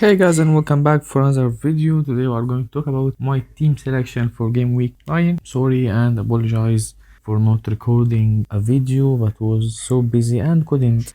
Hey guys, and welcome back for another video. Today we are going to talk about my team selection for game week 9. Sorry and apologize for not recording a video, but was so busy and couldn't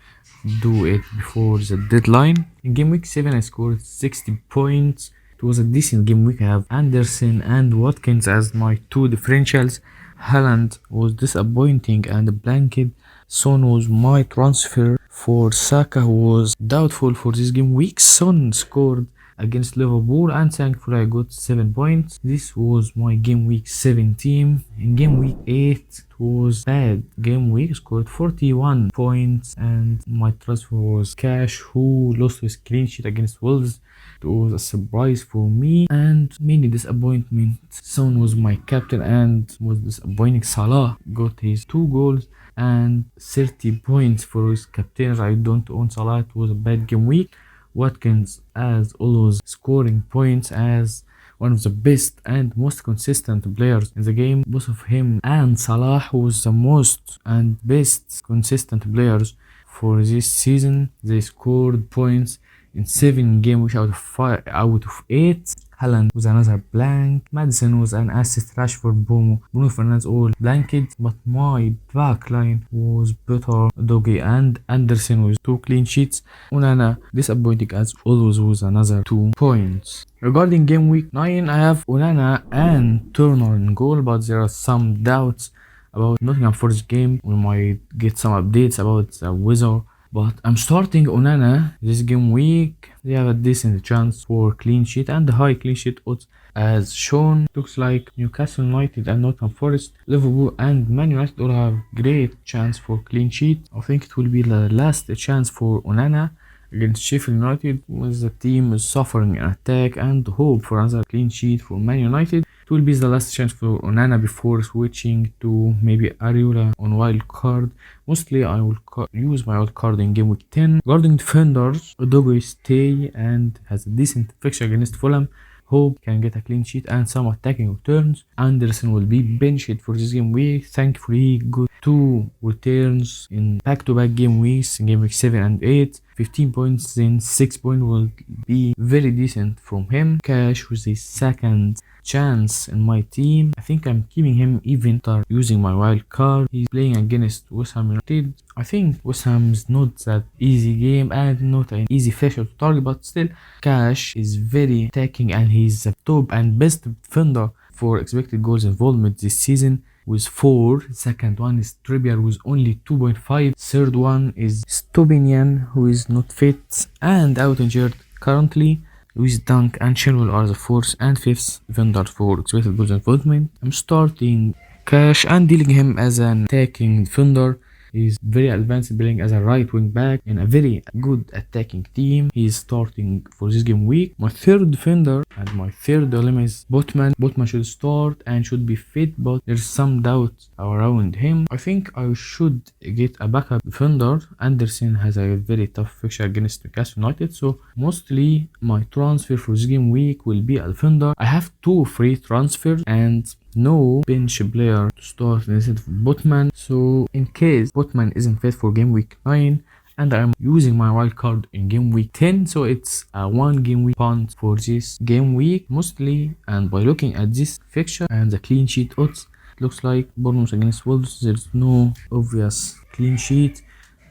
do it before the deadline. In game week 7 I scored 60 points. It was a decent game week. I have Anderson and Watkins as my two differentials. Haaland was disappointing and blanket. Son was my transfer for Saka, who was doubtful for this game week. Son scored against Liverpool and thankfully I got 7 points. This was my game week 7 team. In game week 8 it was bad game week. Scored 41 points and my transfer was Cash, who lost his clean sheet against Wolves. It was a surprise for me and many disappointment. Son was my captain and was disappointing. Salah got his 2 goals and 30 points for his captain. I don't own Salah. It was a bad game week. Watkins, as always, scoring points as one of the best and most consistent players in the game. Both of him and Salah was the most and best consistent players for this season. They scored points in 7 game weeks out of 8. Haaland was another blank. Madison was an assist. Rashford, Bruno Fernandes all blanked. But my back line was better. Doge and Anderson with 2 clean sheets. Onana disappointing as always with another 2 points. Regarding game week 9, I have Onana and Turner in goal, but there are some doubts about Nottingham Forest game. We might get some updates about the weather. But I'm starting Onana this game week. They have a decent chance for clean sheet and the high clean sheet odds as shown. Looks like Newcastle United and Nottingham Forest, Liverpool and Man United all have great chance for clean sheet. I think it will be the last chance for Onana against Sheffield United, with the team is suffering an attack, and hope for another clean sheet for Man United. It will be the last chance for Onana before switching to maybe Areola on Wildcard. Mostly I will use my Wildcard in game week 10. Regarding defenders, Odogo stay and has a decent fixture against Fulham. Hope can get a clean sheet and some attacking returns. Anderson will be benched for this game week. Thankfully he got 2 returns in back-to-back game weeks in game week 7 and 8. 15 points, then 6 points will be very decent from him. Cash with his second chance in my team. I think I'm keeping him even after using my wild card. He's playing against West Ham United. I think West Ham is not that easy game and not an easy fixture to target, but still Cash is very attacking and he's the top and best defender for expected goals involvement this season with 4. Second one is Trippier with only 2.5. Third one is Stobinian, who is not fit and out injured currently. Luis Dunk and Chilwell are the 4th and 5th defenders for expected goals involvement. I'm starting Cash and dealing him as an attacking defender. He's very advanced, playing as a right wing back in a very good attacking team. He's starting for this game week. My third defender and my third dilemma is Botman. Botman should start and should be fit, but there's some doubt around him. I think I should get a backup defender. Anderson has a very tough fixture against Newcastle United, so mostly my transfer for this game week will be a defender. I have 2 free transfers and no bench player to start instead of Botman, so in case Botman isn't fit for game week 9 and I'm using my wild card in game week 10, so it's a 1 game week punt for this game week mostly. And by looking at this fixture and the clean sheet odds, it looks like Bournemouth against Wolves, there's no obvious clean sheet.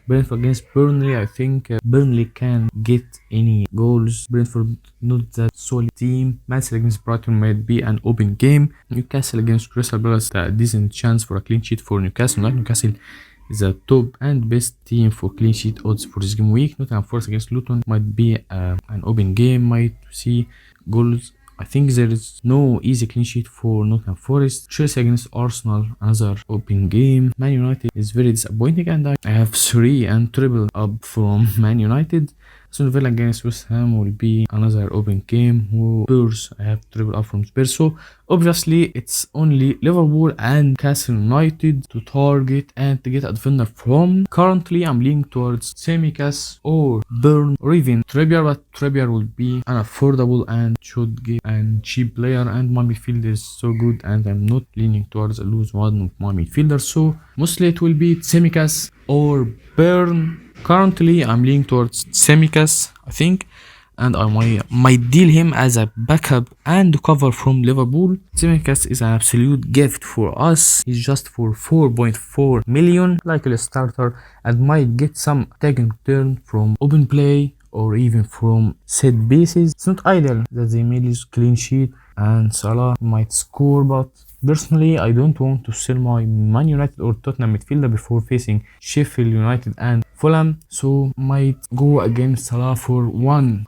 Brentford against Burnley, I think Burnley can get any goals. Brentford not that solid team. Manchester against Brighton might be an open game. Newcastle against Crystal Palace, a decent chance for a clean sheet for Newcastle. Newcastle is a top and best team for clean sheet odds for this game week. Nottingham Forest against Luton might be an open game, might see goals. I think there is no easy clean sheet for Nottingham Forest. Chelsea against Arsenal, another open game. Man United is very disappointing and I have 3 and triple up from Man United. Aston Villa against West Ham will be another open game. Spurs, I have triple up from Spurs. So obviously it's only Liverpool and Newcastle United to target and to get a defender from. Currently I'm leaning towards Tsimikas or Burn or even Trippier, but Trippier will be unaffordable and should get a cheap player, and my midfield is so good and I'm not leaning towards a lose one of my midfielders, so mostly it will be Tsimikas or Burn. Currently I'm leaning towards Tsimikas, I think, and I might deal him as a backup and cover from Liverpool. Tsimikas is an absolute gift for us. He's just for 4.4 million, likely a starter, and might get some attacking turn from open play or even from set pieces. It's not ideal that they made this clean sheet and Salah might score, but personally I don't want to sell my Man United or Tottenham midfielder before facing Sheffield United and Fulham, so might go against Salah for another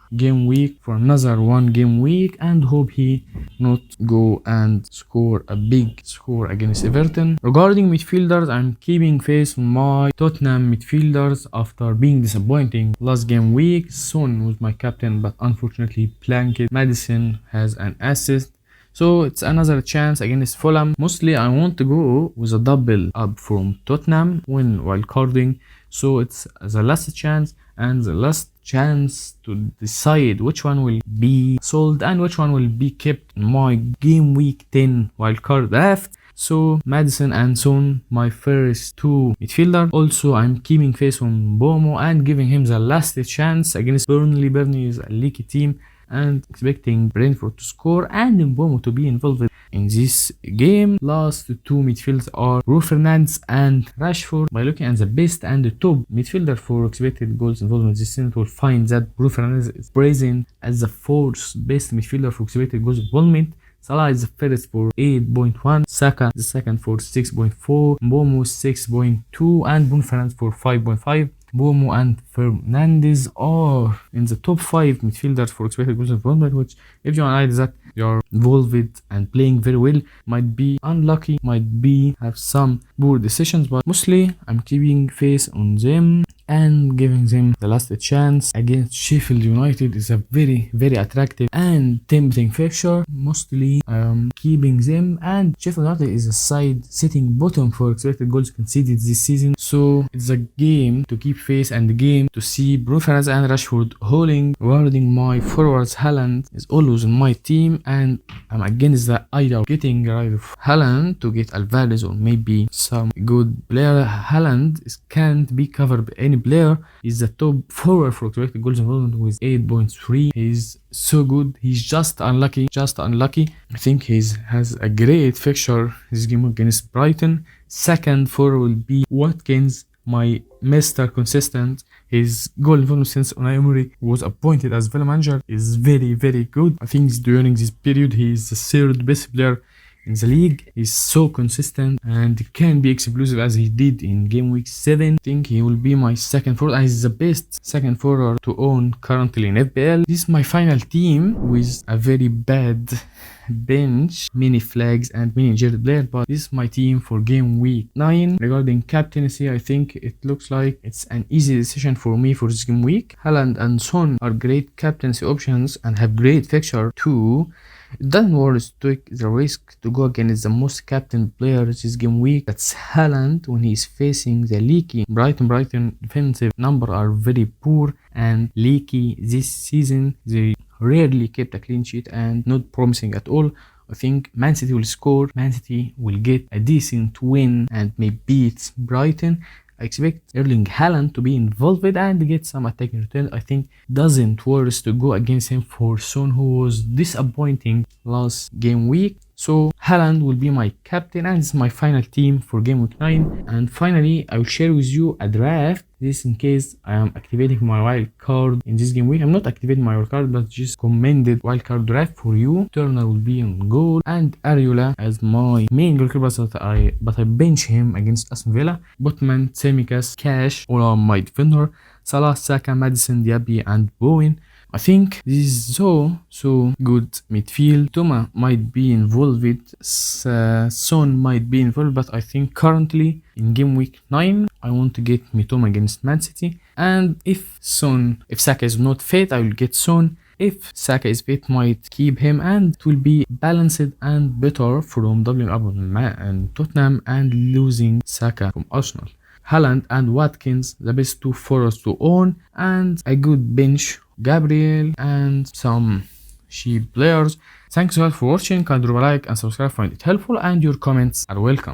one game week and hope he not go and score a big score against Everton. Regarding midfielders, I'm keeping faith on my Tottenham midfielders after being disappointing last game week. Son was my captain, but unfortunately blanked. Maddison has an assist, so it's another chance against Fulham. Mostly I want to go with a double up from Tottenham when wildcarding, so it's the last chance and the last chance to decide which one will be sold and which one will be kept in my game week 10 wildcard draft. So Maddison and Son, my first two midfielder. Also I'm keeping faith on Bomo and giving him the last chance against Burnley. Burnley is a leaky team and expecting Brentford to score and Mbomo to be involved in this game. Last two midfielders are Bruno Fernandes and Rashford. By looking at the best and the top midfielder for expected goals involvement this season, we'll find that Bruno Fernandes is present as the fourth best midfielder for expected goals involvement. Salah is the first for 8.1, Saka the second for 6.4, Mbomo 6.2 and Bruno Fernandes for 5.5. Bomo and Fernandes are in the top 5 midfielders for expected goals involvement, which if you analyze that you are involved and playing very well, might be unlucky, might be have some poor decisions, but mostly I'm keeping faith on them and giving them the last chance against Sheffield United. Is a very attractive and tempting fixture. Mostly keeping them, and Sheffield United is a side sitting bottom for expected goals conceded this season, so it's a game to keep faith and the game to see Bruno Fernandes and Rashford hauling. Regarding my forwards, Haaland is always on my team and I'm against the idea of getting rid of Haaland to get Alvarez or maybe some good player. Haaland can't be covered by any player. He's the top forward for expected goals involvement with 8.3. He's so good. He's just unlucky. I think he has a great fixture this game against Brighton. Second forward will be Watkins, my Mr. Consistent. His goal involvement since Unai Emery was appointed as Villa manager is very good. I think during this period he is the third best player in the league. He's so consistent and can be explosive as he did in game week 7. I think he will be my second forward and he's the best second forward to own currently in FPL. This is my final team with a very bad bench, many flags and many injured players, but this is my team for game week 9. Regarding captaincy, I think it looks like it's an easy decision for me for this game week. Haaland and Son are great captaincy options and have great fixture too. It doesn't worth to take the risk to go against the most captain player this game week. That's Haaland when he's facing the leaky Brighton. Brighton defensive number are very poor and leaky this season. They rarely kept a clean sheet and not promising at all. I think Man City will score. Man City will get a decent win and may beat Brighton. I expect Erling Haaland to be involved and get some attacking return. I think doesn't worth to go against him for Son, who was disappointing last game week. So Haaland will be my captain and this is my final team for game week 9. And finally I will share with you a draft. This in case I am activating my wild card in this game week. I'm not activating my wild card but just commended wild card draft for you. Turner will be on goal and Ariola as my main goalkeeper, but I bench him against Aston Villa. Botman, Tsimikas, Cash, all are my defender. Salah, Saka, Maddison, Diaby and Bowen. I think this is so good midfield. Toma might be involved, Son might be involved, but I think currently in game week 9 I want to get Mitoma against Man City. And if Saka is not fit, I will get Son. If Saka is fit, might keep him and it will be balanced and better from doubling up on Tottenham and losing Saka from Arsenal. Haaland and Watkins, the best two forwards to own, and a good bench, Gabriel and some cheap players. Thanks a lot for watching. Can drop a like and subscribe, find it helpful, and your comments are welcome.